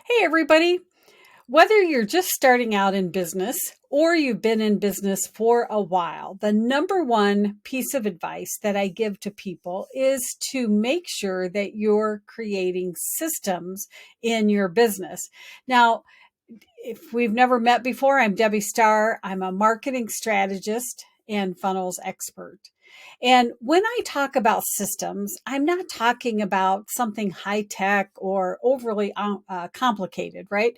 Hey, everybody. Whether you're just starting out in business or you've been in business for a while, the number one piece of advice that I give to people is to make sure that you're creating systems in your business. Now, if we've never met before, I'm Debbi Starr. I'm a marketing strategist and funnels expert. And when I talk about systems, I'm not talking about something high tech or overly complicated, right?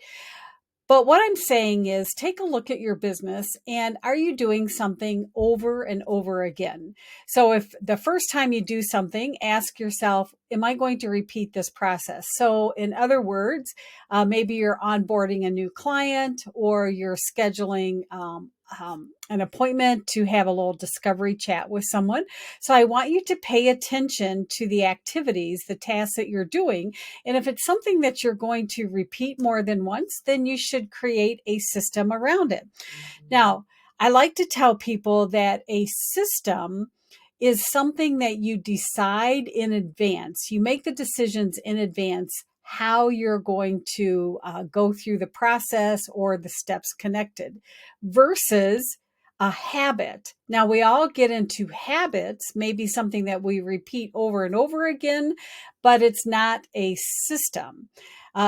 But what I'm saying is take a look at your business and are you doing something over and over again? So if the first time you do something, ask yourself, am I going to repeat this process? So in other words, maybe you're onboarding a new client or you're scheduling an appointment to have a little discovery chat with someone. So I want you to pay attention to the activities, the tasks that you're doing, and if it's something that you're going to repeat more than once, then you should create a system around it. Now, I like to tell people that a system is something that you decide in advance. You make the decisions in advance how you're going to go through the process or the steps connected versus a habit. Now, we all get into habits, maybe something that we repeat over and over again, but it's not a system.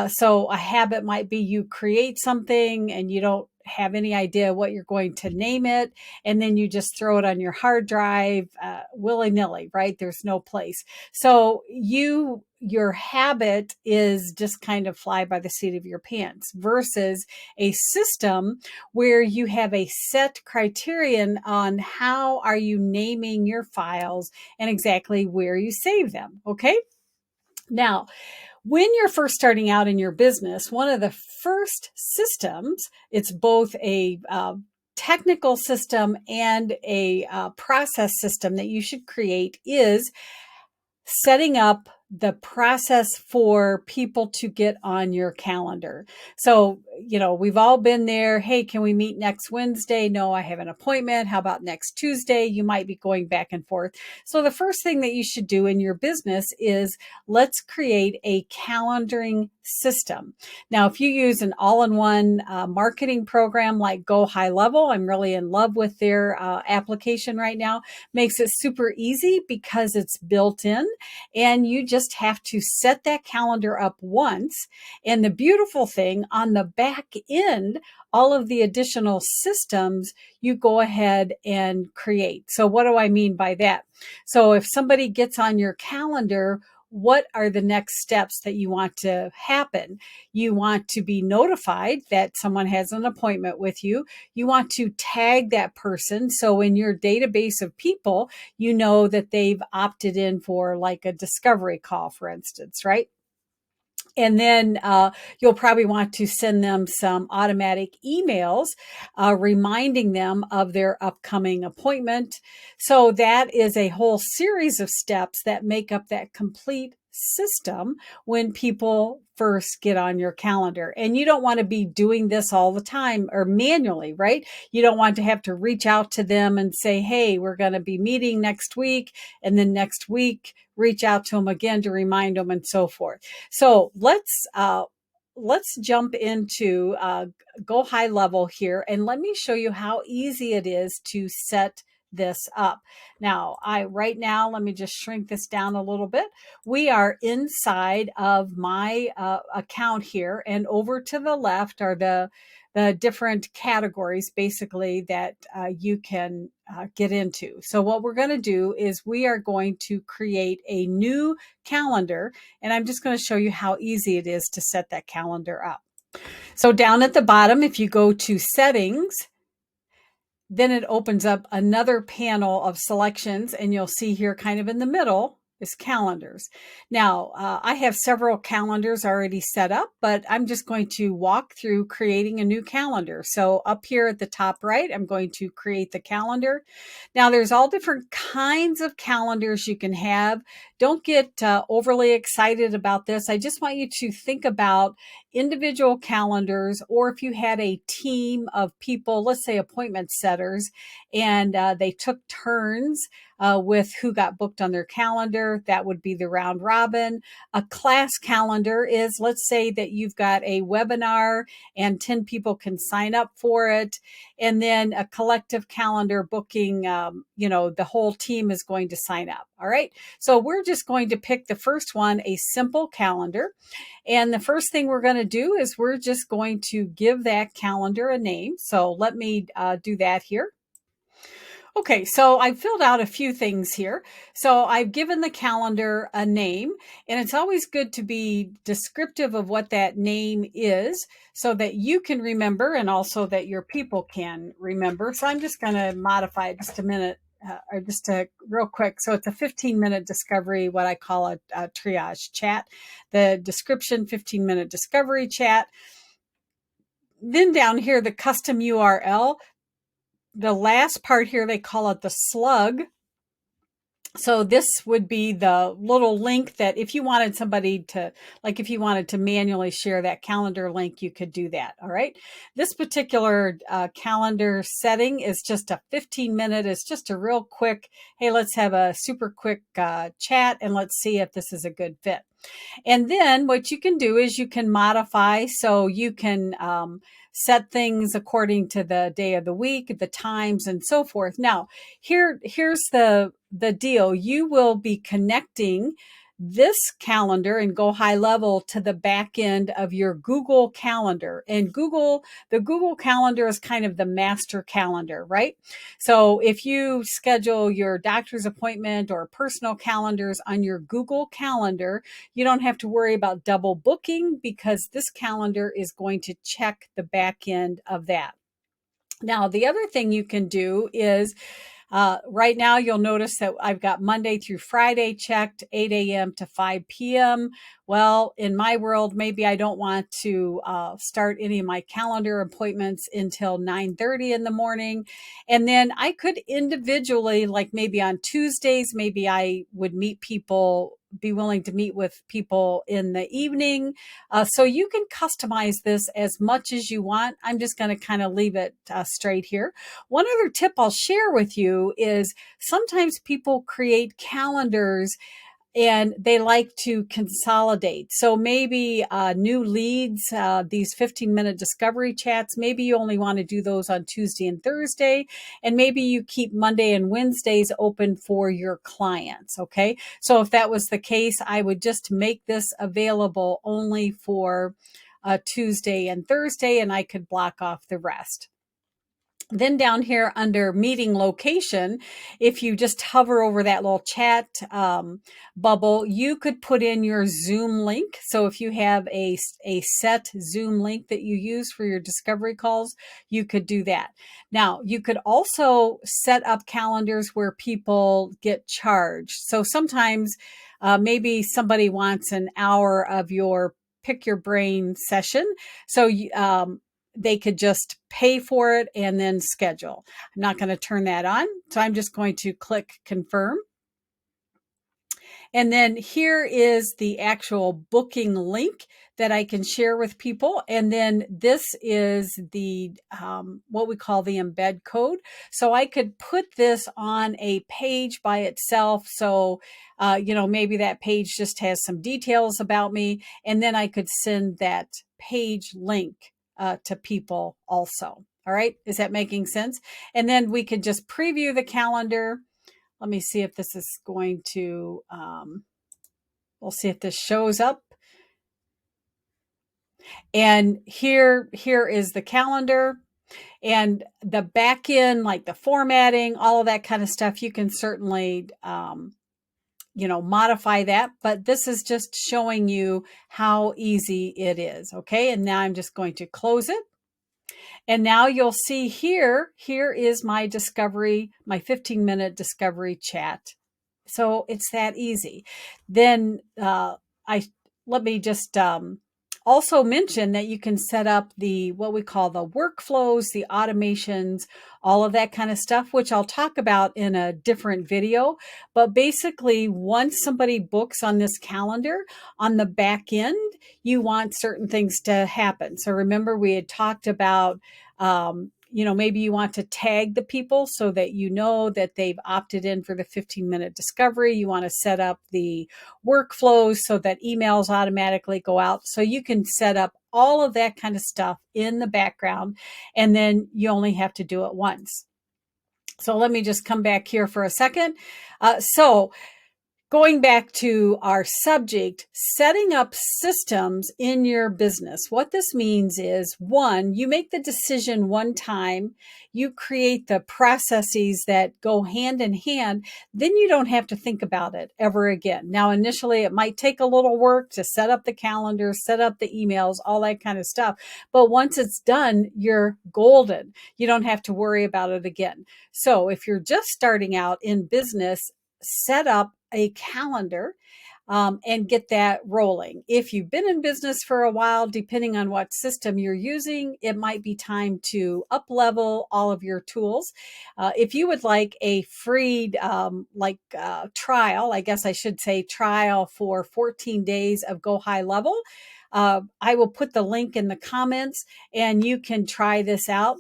So a habit might be you create something and you don't have any idea what you're going to name it. And then you just throw it on your hard drive willy nilly, right? There's no place. So your habit is just kind of fly by the seat of your pants versus a system where you have a set criterion on how are you naming your files and exactly where you save them. Okay. Now, when you're first starting out in your business, one of the first systems, it's both a technical system and a process system that you should create is setting up the process for people to get on your calendar. So, we've all been there. Hey, can we meet next Wednesday? No, I have an appointment. How about next Tuesday? You might be going back and forth. So the first thing that you should do in your business is let's create a calendaring system. Now, if you use an all-in-one marketing program like GoHighLevel, I'm really in love with their application right now, makes it super easy because it's built in and you just have to set that calendar up once. And the beautiful thing on the back end, all of the additional systems you go ahead and create. So what do I mean by that? So if somebody gets on your calendar, what are the next steps that you want to happen? You want to be notified that someone has an appointment with you. You want to tag that person. So in your database of people, you know that they've opted in for like a discovery call, for instance, right? And then you'll probably want to send them some automatic emails reminding them of their upcoming appointment. So that is a whole series of steps that make up that complete system when people first get on your calendar. And you don't want to be doing this all the time or manually, right? You don't want to have to reach out to them and say, hey, we're going to be meeting next week. And then next week, reach out to them again to remind them and so forth. So let's jump into GoHighLevel here, and let me show you how easy it is to set this up. Now, right now, let me just shrink this down a little bit. We are inside of my account here, and over to the left are the different categories basically that you can get into. So what we're going to do is we are going to create a new calendar, and I'm just going to show you how easy it is to set that calendar up. So down at the bottom, if you go to settings, then it opens up another panel of selections, and you'll see here kind of in the middle is calendars. Now, I have several calendars already set up, but I'm just going to walk through creating a new calendar. So up here at the top right, I'm going to create the calendar. Now, there's all different kinds of calendars you can have. Don't get overly excited about this. I just want you to think about individual calendars, or if you had a team of people, let's say appointment setters, and they took turns with who got booked on their calendar. That would be the round robin. A class calendar is, let's say that you've got a webinar and 10 people can sign up for it. And then a collective calendar booking, the whole team is going to sign up. All right. So we're just going to pick the first one, a simple calendar. And the first thing we're going to do is we're just going to give that calendar a name. So let me do that here. Okay, so I filled out a few things here. So I've given the calendar a name, and it's always good to be descriptive of what that name is so that you can remember and also that your people can remember. So I'm just going to modify it just a minute. Or just real quick. So it's a 15-minute discovery, what I call a triage chat. The description, 15-minute discovery chat. Then down here, the custom URL. The last part here, they call it the slug. So this would be the little link that if you wanted somebody to, like if you wanted to manually share that calendar link, you could do that. All right. This particular calendar setting is just a 15-minute. It's just a real quick, hey, let's have a super quick chat and let's see if this is a good fit. And then what you can do is you can modify, so you can set things according to the day of the week, the times, and so forth. Now, here's the deal. You will be connecting this calendar and GoHighLevel to the back end of your Google Calendar. And the Google Calendar is kind of the master calendar, right? So if you schedule your doctor's appointment or personal calendars on your Google Calendar, you don't have to worry about double booking because this calendar is going to check the back end of that. Now, the other thing you can do is right now, you'll notice that I've got Monday through Friday checked, 8 a.m. to 5 p.m. Well, in my world, maybe I don't want to start any of my calendar appointments until 9:30 in the morning. And then I could individually, like maybe on Tuesdays, maybe I would be willing to meet with people in the evening. So you can customize this as much as you want. I'm just going to kind of leave it straight here. One other tip I'll share with you is sometimes people create calendars and they like to consolidate. So maybe new leads, these 15-minute discovery chats, maybe you only want to do those on Tuesday and Thursday, and maybe you keep Monday and Wednesdays open for your clients, okay? So if that was the case, I would just make this available only for Tuesday and Thursday, and I could block off the rest. Then down here under meeting location, if you just hover over that little chat bubble, you could put in your Zoom link. So if you have a set Zoom link that you use for your discovery calls, you could do that. Now, you could also set up calendars where people get charged. So sometimes maybe somebody wants an hour of your pick your brain session. So they could just pay for it and then schedule. I'm not going to turn that on. So I'm just going to click confirm. And then here is the actual booking link that I can share with people. And then this is the what we call the embed code. So I could put this on a page by itself. So, maybe that page just has some details about me. And then I could send that page link to people also. All right. Is that making sense? And then we could just preview the calendar. Let me see if this is going to, we'll see if this shows up. And here is the calendar and the back end, like the formatting, all of that kind of stuff. You can certainly, modify that, but this is just showing you how easy it is. Okay. And now I'm just going to close it. And now you'll see here is my discovery, my 15-minute discovery chat. So it's that easy. Then let me just also mention that you can set up what we call the workflows, the automations, all of that kind of stuff, which I'll talk about in a different video. But basically, once somebody books on this calendar, on the back end, you want certain things to happen. So remember, we had talked about maybe you want to tag the people so that you know that they've opted in for the 15-minute discovery. You want to set up the workflows so that emails automatically go out. So you can set up all of that kind of stuff in the background, and then you only have to do it once. So let me just come back here for a second. So going back to our subject, setting up systems in your business. What this means is, one, you make the decision one time, you create the processes that go hand in hand, then you don't have to think about it ever again. Now, initially, it might take a little work to set up the calendar, set up the emails, all that kind of stuff. But once it's done, you're golden. You don't have to worry about it again. So if you're just starting out in business, set up a calendar and get that rolling. If you've been in business for a while, depending on what system you're using, it might be time to up level all of your tools. If you would like a free trial, I guess I should say trial for 14 days of GoHighLevel, I will put the link in the comments and you can try this out.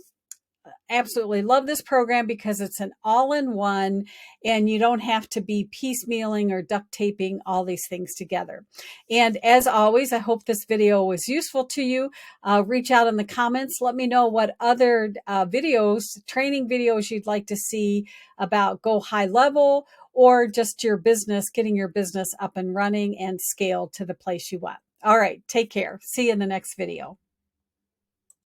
Absolutely love this program because it's an all-in-one and you don't have to be piecemealing or duct taping all these things together. And as always, I hope this video was useful to you. Reach out in the comments. Let me know what other training videos you'd like to see about GoHighLevel or just your business, getting your business up and running and scaled to the place you want. All right, take care. See you in the next video.